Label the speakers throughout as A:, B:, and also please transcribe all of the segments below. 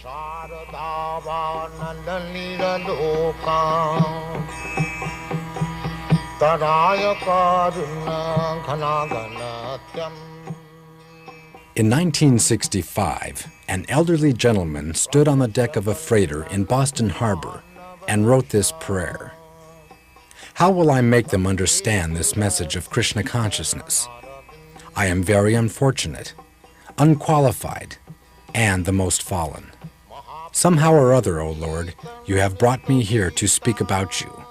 A: In 1965, an elderly gentleman stood on the deck of a freighter in Boston Harbor and wrote this prayer. How will I make them understand this message of Krishna consciousness? I am very unfortunate, unqualified, and the most fallen. Somehow or other, O Lord, you have brought me here to speak about you.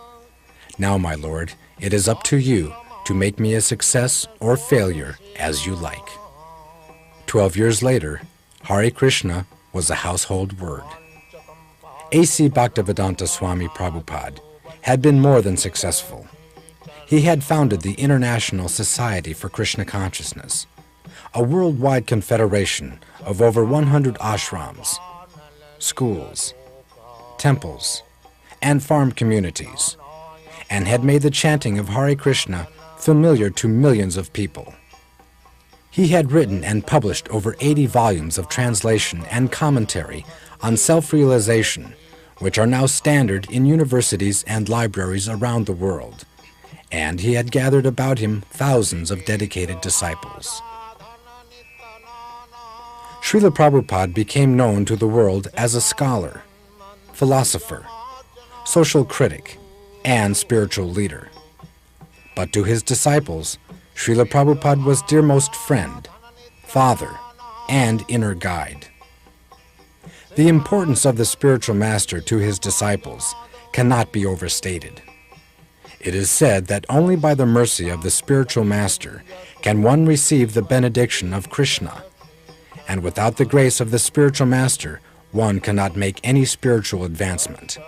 A: Now, my Lord, it is up to you to make me a success or failure as you like. 12 years later, Hare Krishna was a household word. A.C. Bhaktivedanta Swami Prabhupada had been more than successful. He had founded the International Society for Krishna Consciousness, a worldwide confederation of over 100 ashrams, schools, temples, and farm communities, and had made the chanting of Hare Krishna familiar to millions of people. He had written and published over 80 volumes of translation and commentary on self-realization, which are now standard in universities and libraries around the world, and he had gathered about him thousands of dedicated disciples. Srila Prabhupada became known to the world as a scholar, philosopher, social critic, and spiritual leader. But to his disciples, Srila Prabhupada was dearmost friend, father, and inner guide. The importance of the spiritual master to his disciples cannot be overstated. It is said that only by the mercy of the spiritual master can one receive the benediction of Krishna, and without the grace of the spiritual master, one cannot make any spiritual advancement.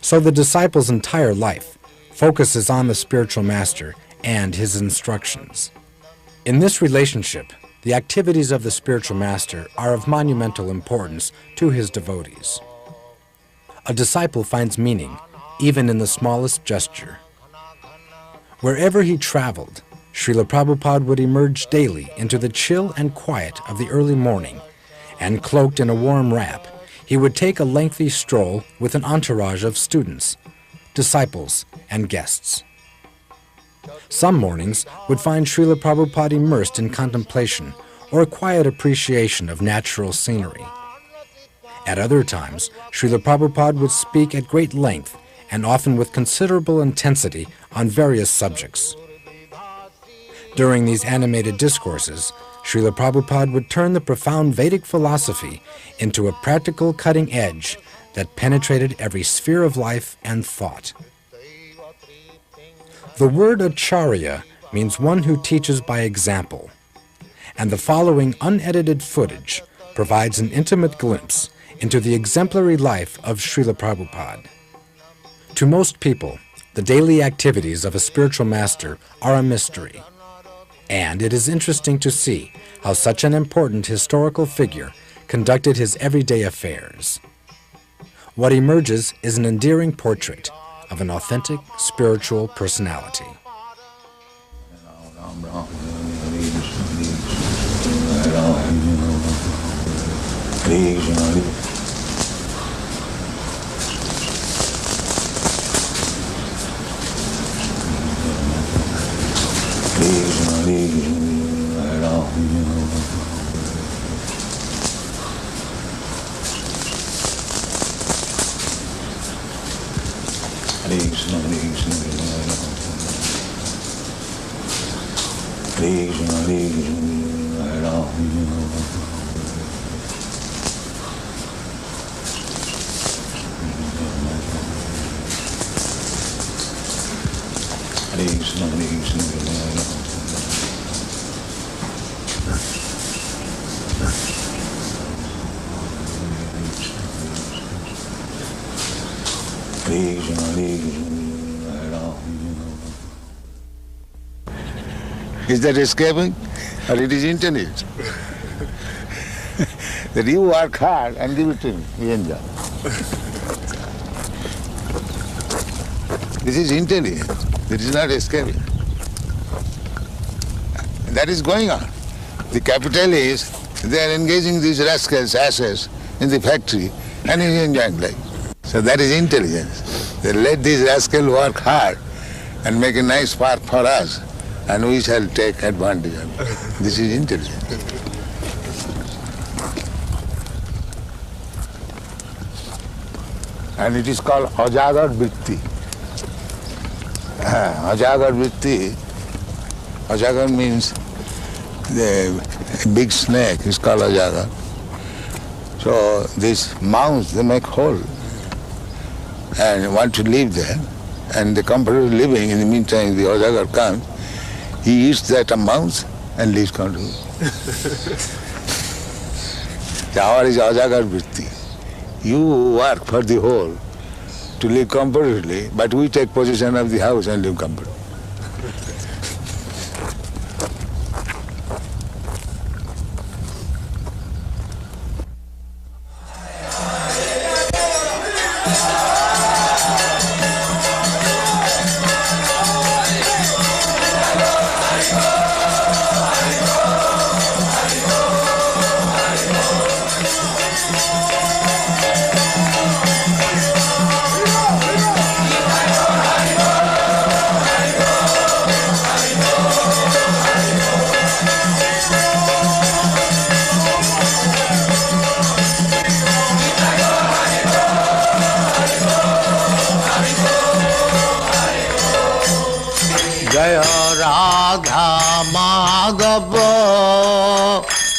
A: So the disciple's entire life focuses on the spiritual master and his instructions. In this relationship, the activities of the spiritual master are of monumental importance to his devotees. A disciple finds meaning even in the smallest gesture. Wherever he traveled, Srila Prabhupada would emerge daily into the chill and quiet of the early morning, and cloaked in a warm wrap, he would take a lengthy stroll with an entourage of students, disciples, and guests. Some mornings would find Srila Prabhupada immersed in contemplation or a quiet appreciation of natural scenery. At other times, Srila Prabhupada would speak at great length and often with considerable intensity on various subjects. During these animated discourses, Srila Prabhupada would turn the profound Vedic philosophy into a practical cutting edge that penetrated every sphere of life and thought. The word acharya means one who teaches by example, and the following unedited footage provides an intimate glimpse into the exemplary life of Srila Prabhupada. To most people, the daily activities of a spiritual master are a mystery, and it is interesting to see how such an important historical figure conducted his everyday affairs. What emerges is an endearing portrait of an authentic spiritual personality.
B: Is that escaping? Or it is intended? That you work hard and give it to me, we enjoy. This is intended. This is not escaping. That is going on. The capital is, they are engaging these rascals, asses, in the factory, and he's enjoying life. So that is intelligence. They let this rascal work hard and make a nice park for us, and we shall take advantage of it. This is intelligence. And it is called Ajagar Vritti. Ajagar Vritti, Ajagar means the big snake is called Ajagar. So these mounds, they make hole and want to live there, and the comfortable living. In the meantime, the Ajagar comes, he eats that mounds and lives comfortably. So our is Ajagar Vritti. You work for the whole to live comfortably, but we take possession of the house and live comfortably.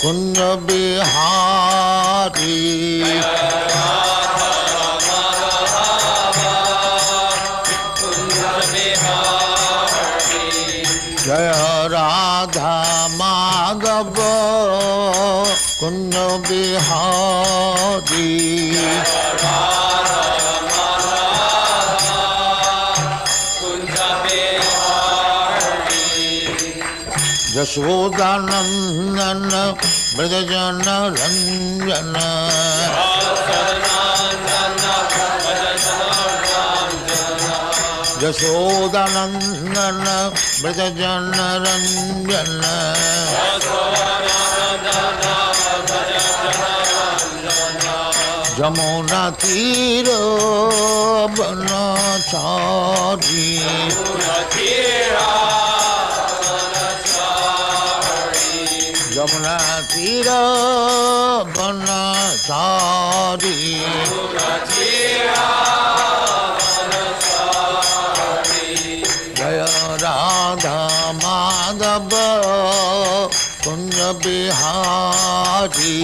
C: Kunj Bihari जय राधा माधव कुंज बिहारी यशोदानंदन ब्रजजन रंजन यशोदानंदन ब्रजजन रंजन जमुना तीर बनचारी जमुना तीर बनचारी जय राधा माधव कुंज बिहारी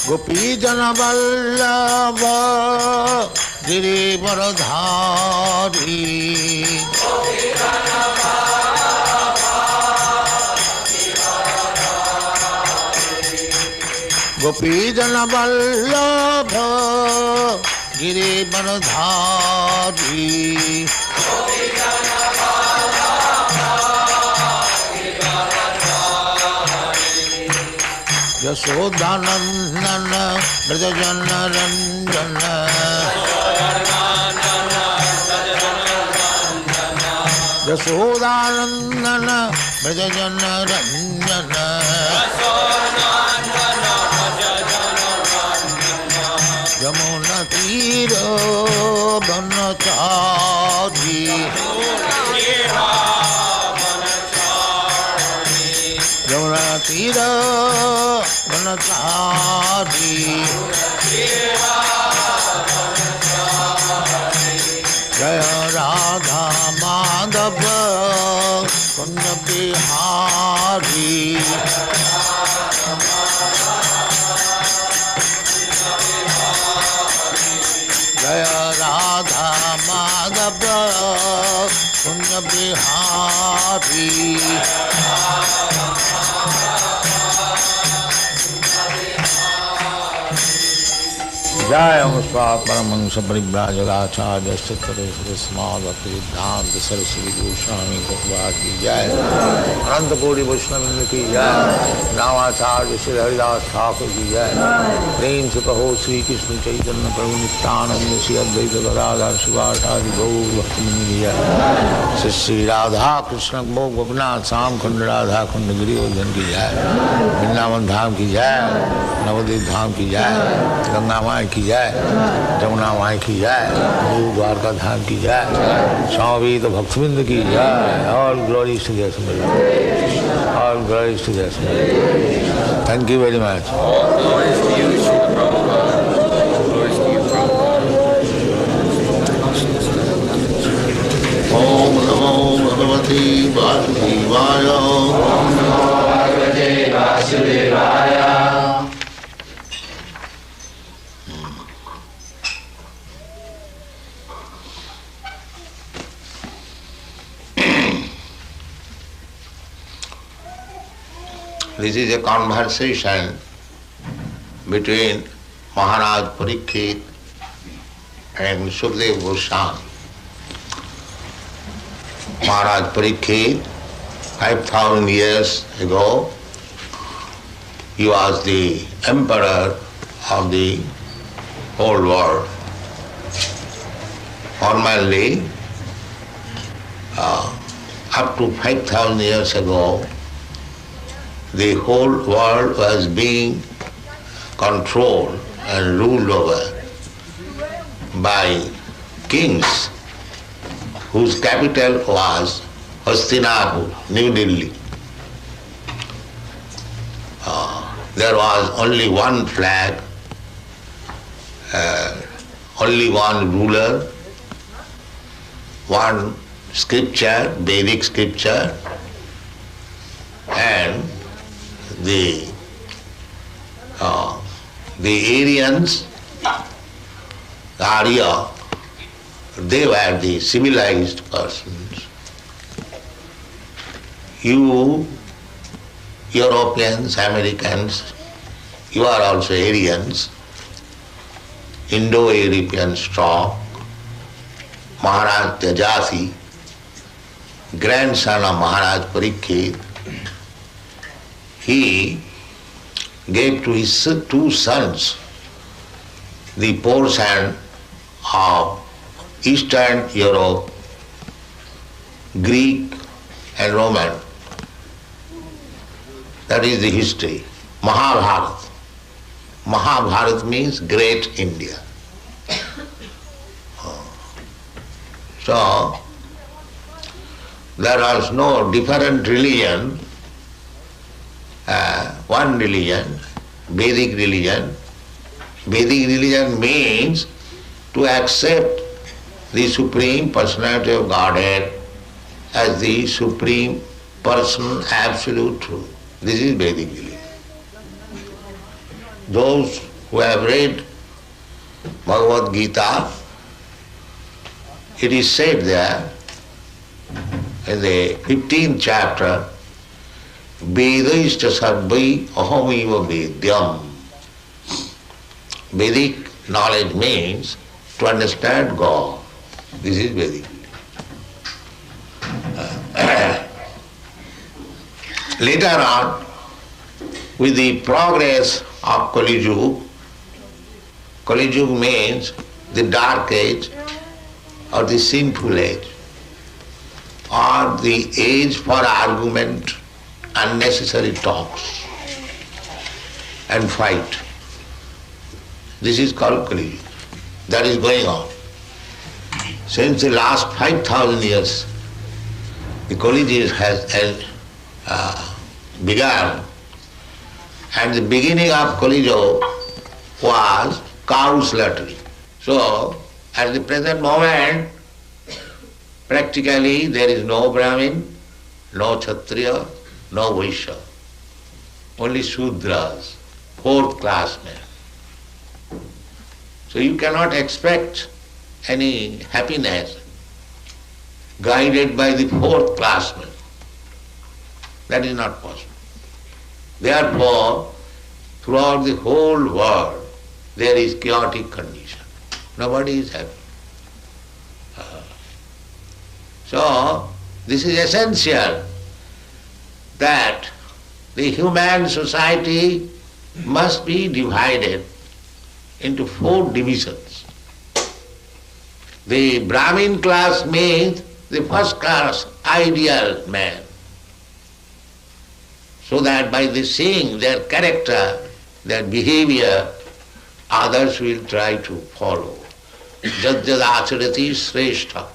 C: गोपी जन वल्लभ गिरिवरधारी गोपी जन वल्लभ गिरिवरधारी यशोदानंदन ब्रजजन रंजन यशोदानंदन ब्रजजन रंजन यमुना तीर बनचारी यमुना तीर बनचारी जय राधा माधव कुंज बिहारी जय Radha Madhav Kunj Bihari Jaya Paramahansa Parivrajalacharya Sattva Small Bhakti-Siddhanta Saraswati Goswami Prabhupada ki jai, Ananta Koti Vaishnava ki jai, Namacharya Shri Haridas Thakur ki jai, Prem se kaho Sri Krishna Chaitanya Prabhu Nityananda Shri Advaita Gadadhar Shivasari Gaur Bhakti ki jai, Shri Radha Krishna Bhog Bhavnath Sam Khand Radha Khand Giri Vardhan ki jai, Vrindavan Dham ki jai, Navadip Dham ki jai, Ganga Mai की जाए, जमुना माई की जाए, गुरु द्वारका धाम की जाए, स्वामी तो भक्तबिंद की जाए, all glories to their Supreme, all glories to their Supreme. Thank you very much.
D: All glories to you, Srila Prabhupada. Glories to you, Prabhupada.
C: Om Namo Bhagavate Vasudevaya.
D: Om Namo Bhagavate Vasudevaya.
C: This is a conversation between Maharaj Parikshit and Sukadeva Goswami. Maharaj Parikshit, 5,000 years ago, he was the emperor of the whole world. Formerly, up to 5,000 years ago, the whole world was being controlled and ruled over by kings whose capital was Hastinapur, New Delhi. There was only one flag, only one ruler, one scripture, Vedic scripture, and the Aryans, the Arya, they were the civilized persons. You, Europeans, Americans, you are also Aryans, Indo-European stock. Maharaj Tejasi, grandson of Maharaj Parikshit, he gave to his two sons the portion of Eastern Europe, Greek and Roman. That is the history. Mahabharata. Mahabharata means great India. So, there was no different religion, one religion, Vedic religion. Vedic religion means to accept the Supreme Personality of Godhead as the Supreme Person, Absolute Truth. This is Vedic religion. Those who have read Bhagavad Gita, it is said there in the 15th chapter, Vedaishta sarvai ahamiva vedyam. Vedic knowledge means to understand God. This is Vedic. Later on, with the progress of Kali Yuga, Kali Yuga means the dark age or the sinful age, or the age for argument, unnecessary talks and fight. This is called Kali Yuga. That is going on. Since the last 5,000 years, the Kali Yuga has begun, and the beginning of Kali Yuga was cow slaughtering. So, at the present moment, practically there is no Brahmin, no Kshatriya, no Vaishya, only Shudras, fourth class men. So you cannot expect any happiness guided by the fourth class men. That is not possible. Therefore, throughout the whole world, there is chaotic condition. Nobody is happy. So, this is essential that the human society must be divided into 4 divisions. The Brahmin class means the first class ideal man, so that by the seeing their character, their behavior, others will try to follow. DjedEL Shrestha.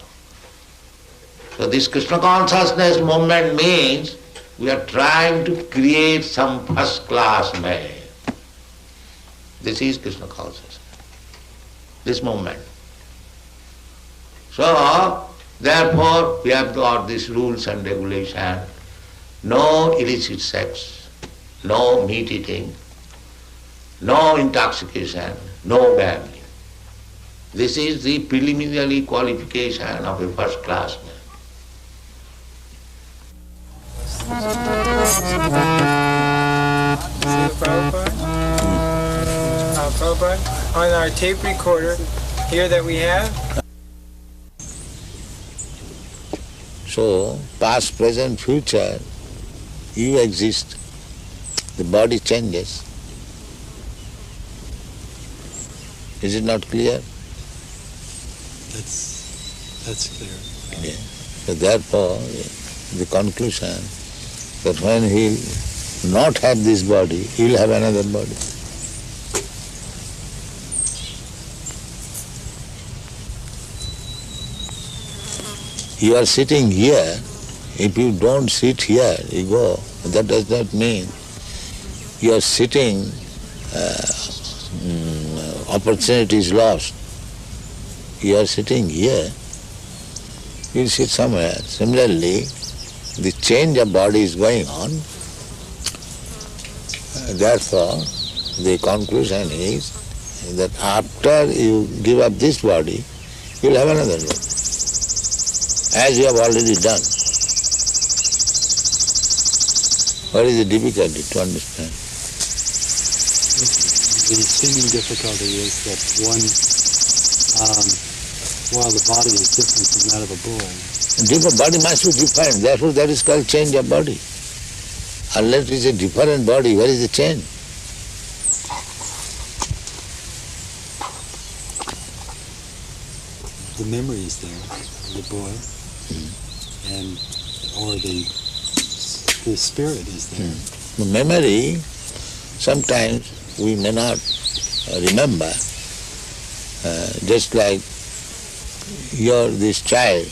C: So this Krishna consciousness movement means we are trying to create some first class man. This is Krishna consciousness, this movement. So, therefore, we have got these rules and regulations. No illicit sex, no meat eating, no intoxication, no gambling. This is the preliminary qualification of a first class man.
E: Prabhupada, on our tape recorder here that we have.
C: So, past, present, future, you exist, the body changes. Is it not clear?
F: That's clear.
C: Yeah. So therefore, the conclusion that when he'll not have this body, he'll have another body. You are sitting here, if you don't sit here, you go. That does not mean you are sitting, opportunity is lost. You are sitting here, you sit somewhere. Similarly, the change of body is going on. Therefore, the conclusion is that after you give up this body, you will have another body, as you have already done. What is the difficulty to understand?
F: The seeming difficulty is that while the body is different from that of a bull.
C: Different body must be different, therefore that is called change of body. Unless it is a different body, where is the change?
F: The memory is there, the boy, and or the spirit is there.
C: The memory, sometimes we may not remember, just like this child,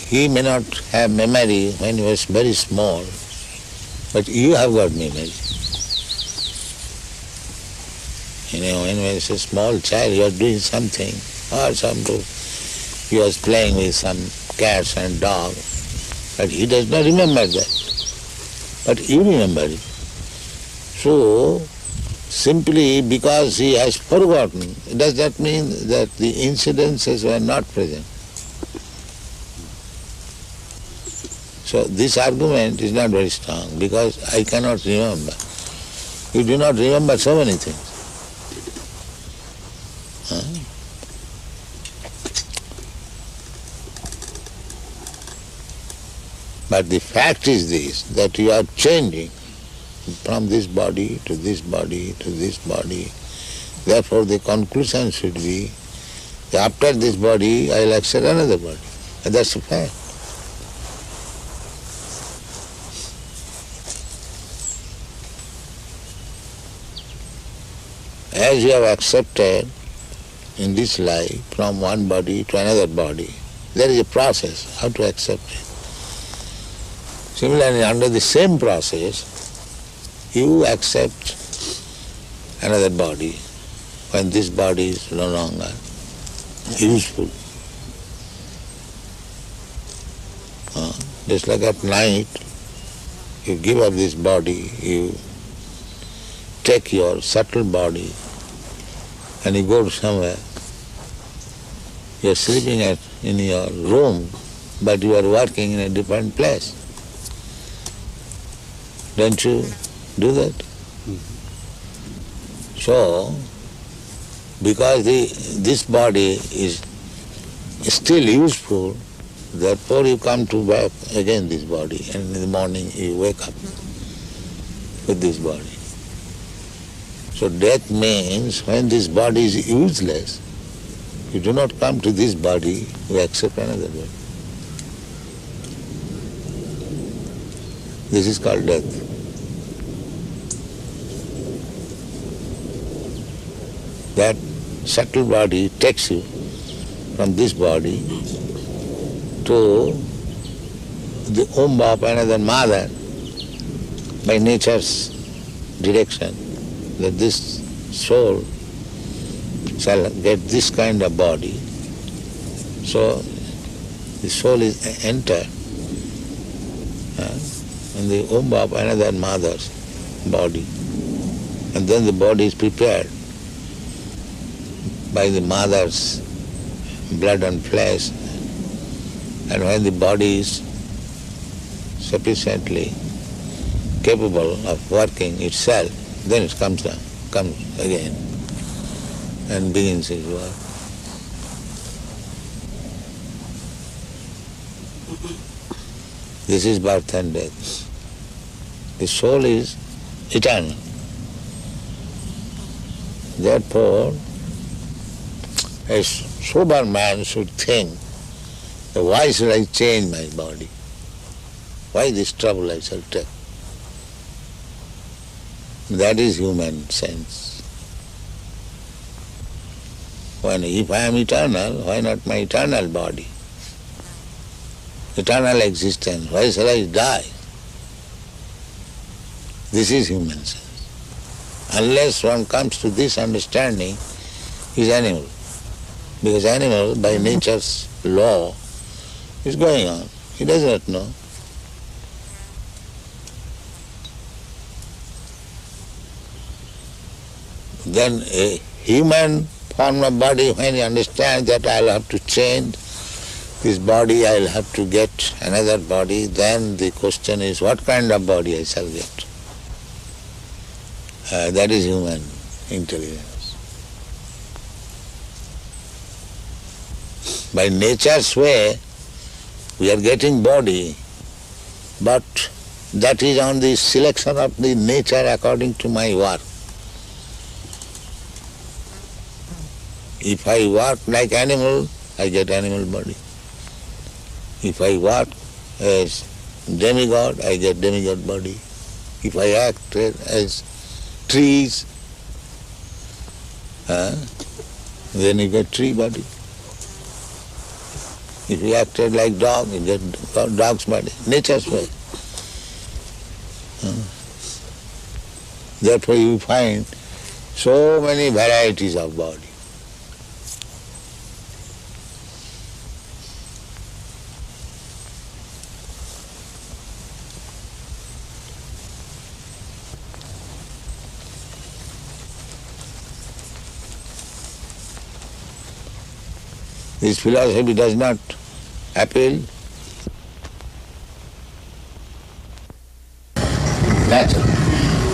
C: he may not have memory when he was very small, but you have got memory. You know, when he was a small child, you are doing something, or he was playing with some cats and dogs, but he does not remember that. But you remember it. So, simply because he has forgotten, does that mean that the incidences were not present? So this argument is not very strong because I cannot remember. You do not remember so many things. But the fact is this, that you are changing from this body to this body to this body. Therefore the conclusion should be, that after this body I will accept another body. And that's the fact. As you have accepted in this life from one body to another body, there is a process how to accept it. Similarly, under the same process, you accept another body when this body is no longer useful. Just like at night, you give up this body, you take your subtle body and you go somewhere. You are sleeping in your room, but you are working in a different place. Don't you do that? So, Because this body is still useful, therefore you come to back again this body, and in the morning you wake up with this body. So death means when this body is useless, you do not come to this body, you accept another body. This is called death. That subtle body takes you from this body to the womb of another mother by nature's direction, that this soul shall get this kind of body. So the soul is entered in the womb of another mother's body, and then the body is prepared by the mother's blood and flesh, and when the body is sufficiently capable of working itself, then it comes again and begins its work. This is birth and death. The soul is eternal. Therefore, a sober man should think, why should I change my body? Why this trouble I shall take? That is human sense. If I am eternal, why not my eternal body? Eternal existence, why shall I die? This is human sense. Unless one comes to this understanding, he is animal. Because animal, by nature's law, is going on. He does not know. Then a human form of body, when he understands that I'll have to change this body, I'll have to get another body, then the question is, what kind of body I shall get? That is human intelligence. By nature's way, we are getting body, but that is on the selection of the nature according to my work. If I work like animal, I get animal body. If I work as demigod, I get demigod body. If I act as trees, then you get tree body. If you acted like dog, you get dog's body. Nature's way. Therefore you find so many varieties of body. This philosophy does not appeal. Natural.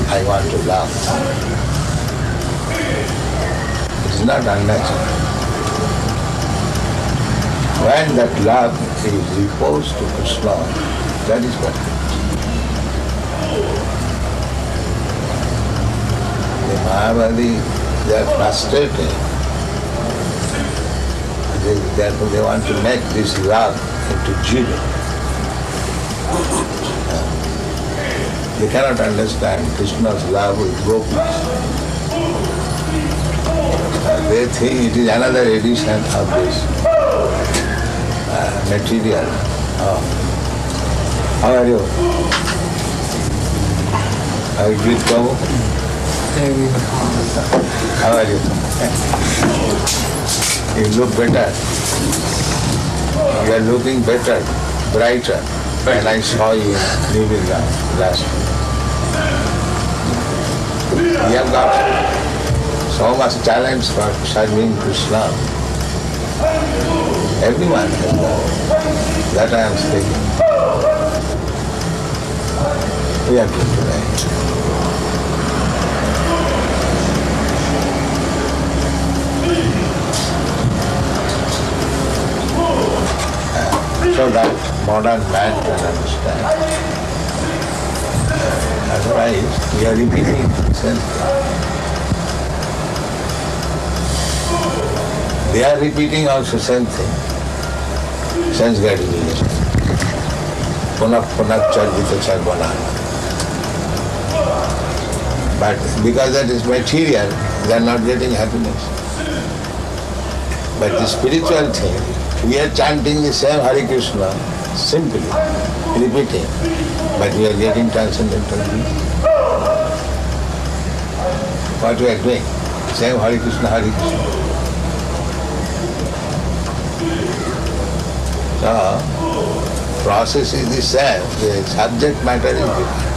C: I want to love. It is not unnatural. When that love is reposed to Krishna, that is what it is. The Mahavadi, they are frustrated. Therefore they want to make this love into DjedEL. They cannot understand Krishna's love with gopis. They think it is another edition of this material. How are you? How are you, Prabhu? How are you? You look better. You are looking better, brighter when I saw you leaving last week. You have got so much talent for serving Krishna. Everyone has that. That I am speaking. We are good today. modern man can understand. Otherwise, we are repeating the same thing. They are repeating also same thing. Sense gratification. Punak punak charvita charvanana. But because that is material, they are not getting happiness. But the spiritual thing, we are chanting the same Hare Krishna, simply, repeating, but we are getting transcendental peace. What we are doing? Same Hare Krishna, Hare Krishna. So, process is the same, the subject matter is different.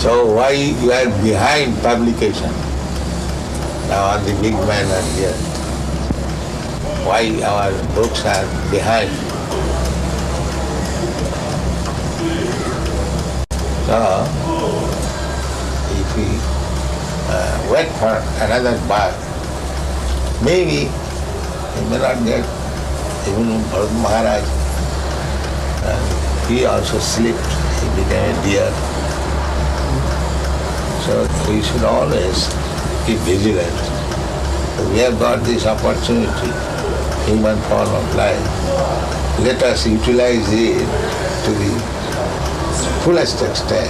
C: So why you are behind publication? Now all the big men are here. Why our books are behind? So if we wait for another birth, maybe we may not get even Bharat Maharaj. He also slipped, he became a deer. So we should always keep vigilant. We have got this opportunity, human form of life. Let us utilize it to the fullest extent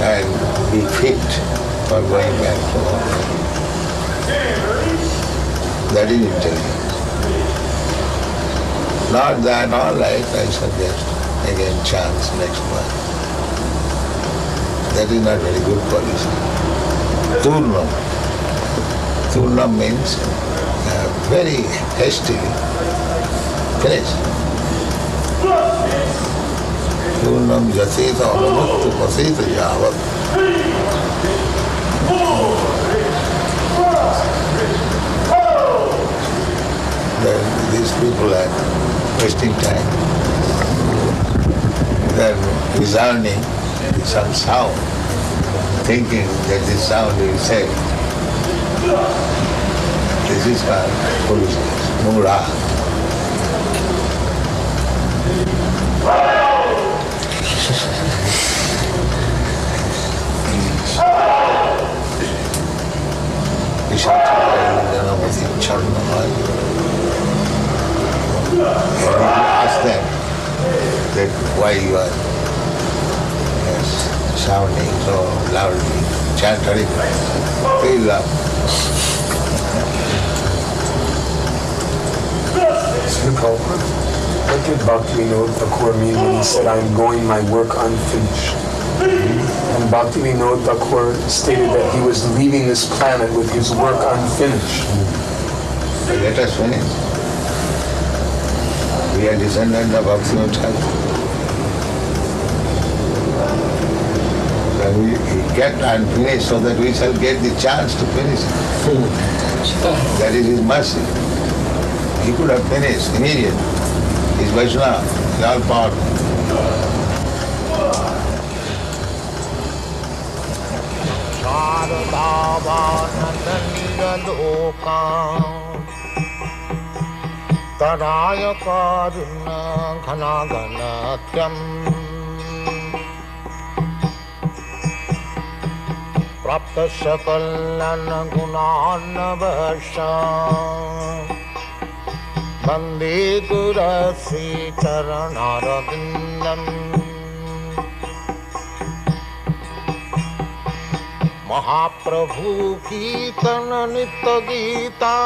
C: and be fit for going back to home. That is intelligence. Not that, all right, I suggest again chance next month. That is not very good policy. Turnam. Turnam means very hastily finish. Turnam jaseta anumuktu paseta yavat. Then these people are wasting time. They are resounding some sound, thinking that this sound will say, this is called foolishness, Moor. Ask them that why you are sounding so loudly, chant Hare Krishna. They love.
G: Sri Prabhupada, what did Bhaktivinoda Thakur mean when he said, I am going my work unfinished? And Bhaktivinoda Thakur stated that he was leaving this planet with his work unfinished.
C: Let us finish. We are descendants of Bhaktivinoda Thakur. We kept unfinished so that we shall get the chance to finish it. That is his mercy. He could have finished immediately. He's Vaishnava, he's all powerful. Prapta sakalana gunana vasha Bande Gurasi Charanarabindam Mahaprabhu Kitana Nitya Gita